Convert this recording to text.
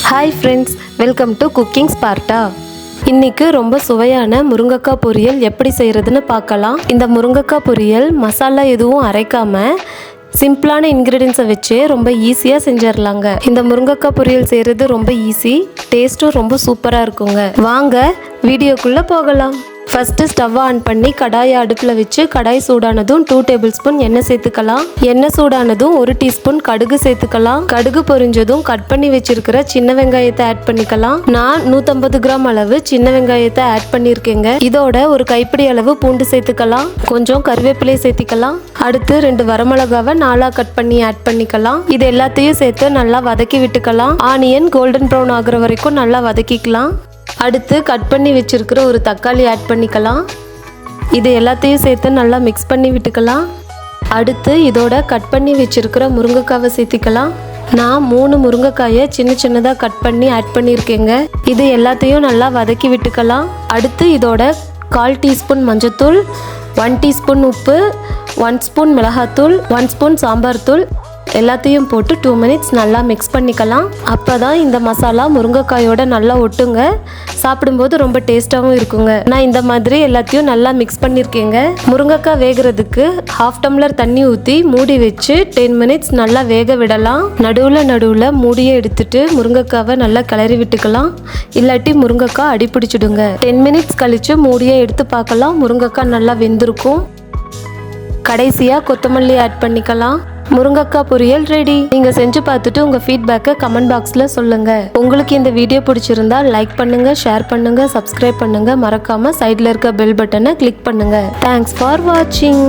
Hi friends, welcome to Cooking Sparta. இன்னைக்கு ரொம்ப சுவையான முருங்கக்காய் பொரியல் எப்படி செய்யறதுன்னு பார்க்கலாம். இந்த முருங்கக்காய் பொரியல் மசாலா எதுவும் அரைக்காம சிம்பிளான இன்கிரிடியன்ஸை வச்சு ரொம்ப ஈஸியாக செஞ்சிடலாங்க. இந்த முருங்கக்காய் பொரியல் செய்கிறது ரொம்ப ஈஸி, டேஸ்ட்டும் ரொம்ப சூப்பராக இருக்குங்க. வாங்க வீடியோக்குள்ளே போகலாம். ஃபஸ்ட்டு ஸ்டவ் ஆன் பண்ணி கடாயை அடுப்பில் வச்சு கடாய் சூடானதும் 2 டேபிள் ஸ்பூன் எண்ணெய் சேர்த்துக்கலாம். எண்ணெய் சூடானதும் 1 டீஸ்பூன் கடுகு சேர்த்துக்கலாம். கடுகு பொரிஞ்சதும் கட் பண்ணி வச்சிருக்கிற சின்ன வெங்காயத்தை ஆட் பண்ணிக்கலாம். நான் 150 கிராம் அளவு சின்ன வெங்காயத்தை ஆட் பண்ணியிருக்கேங்க. இதோட ஒரு கைப்பிடி அளவு பூண்டு சேர்த்துக்கலாம். கொஞ்சம் கருவேப்பிலை சேர்த்துக்கலாம். அடுத்து 2 வரமிளகாவை 4 கட் பண்ணி ஆட் பண்ணிக்கலாம். இது எல்லாத்தையும் சேர்த்து நல்லா வதக்கி விட்டுக்கலாம். ஆனியன் கோல்டன் ப்ரௌன் ஆகுற வரைக்கும் நல்லா வதக்கிக்கலாம். அடுத்து கட் பண்ணி வச்சிருக்கிற ஒரு தக்காளி ஆட் பண்ணிக்கலாம். இது எல்லாத்தையும் சேர்த்து நல்லா மிக்ஸ் பண்ணி விட்டுக்கலாம். அடுத்து இதோட கட் பண்ணி வச்சிருக்கிற முருங்கைக்காவை சேர்த்திக்கலாம். நான் 3 முருங்கைக்காயை சின்ன சின்னதாக கட் பண்ணி ஆட் பண்ணியிருக்கேங்க. இது எல்லாத்தையும் நல்லா வதக்கி விட்டுக்கலாம். அடுத்து இதோட 1/4 டீஸ்பூன் மஞ்சத்தூள், 1 டீஸ்பூன் உப்பு, 1 ஸ்பூன் மிளகாத்தூள், 1 ஸ்பூன் சாம்பார் தூள் எல்லாத்தையும் போட்டு 2 மினிட்ஸ் நல்லா மிக்ஸ் பண்ணிக்கலாம். அப்போ தான் இந்த மசாலா முருங்கைக்காயோட நல்லா ஒட்டுங்க. சாப்பிடும்போது ரொம்ப டேஸ்ட்டாகவும் இருக்குங்க. நான் இந்த மாதிரி எல்லாத்தையும் நல்லா மிக்ஸ் பண்ணியிருக்கேங்க. முருங்கைக்காய் வேகிறதுக்கு 1/2 டம்ளர் தண்ணி ஊற்றி மூடி வச்சு 10 மினிட்ஸ் நல்லா வேக விடலாம். நடுவில் மூடியை எடுத்துட்டு முருங்கைக்காவை நல்லா கிளறி விட்டுக்கலாம். இல்லாட்டி முருங்கைக்காய் அடி பிடிச்சிடுங்க. 10 மினிட்ஸ் கழித்து மூடியை எடுத்து பார்க்கலாம். முருங்கைக்காய் நல்லா வெந்திருக்கும். கடைசியாக கொத்தமல்லி ஆட் பண்ணிக்கலாம். முருங்கக்காய் பொரியல் ரெடி. நீங்க செஞ்சு பார்த்துட்டு உங்க ஃபீட்பேக்கை கமெண்ட் பாக்ஸ்ல சொல்லுங்க. உங்களுக்கு இந்த வீடியோ பிடிச்சிருந்தா லைக் பண்ணுங்க, ஷேர் பண்ணுங்க, சப்ஸ்கிரைப் பண்ணுங்க. மறக்காம சைட்ல இருக்க பெல் பட்டனை கிளிக் பண்ணுங்க. தேங்க்ஸ் ஃபார் வாட்சிங்.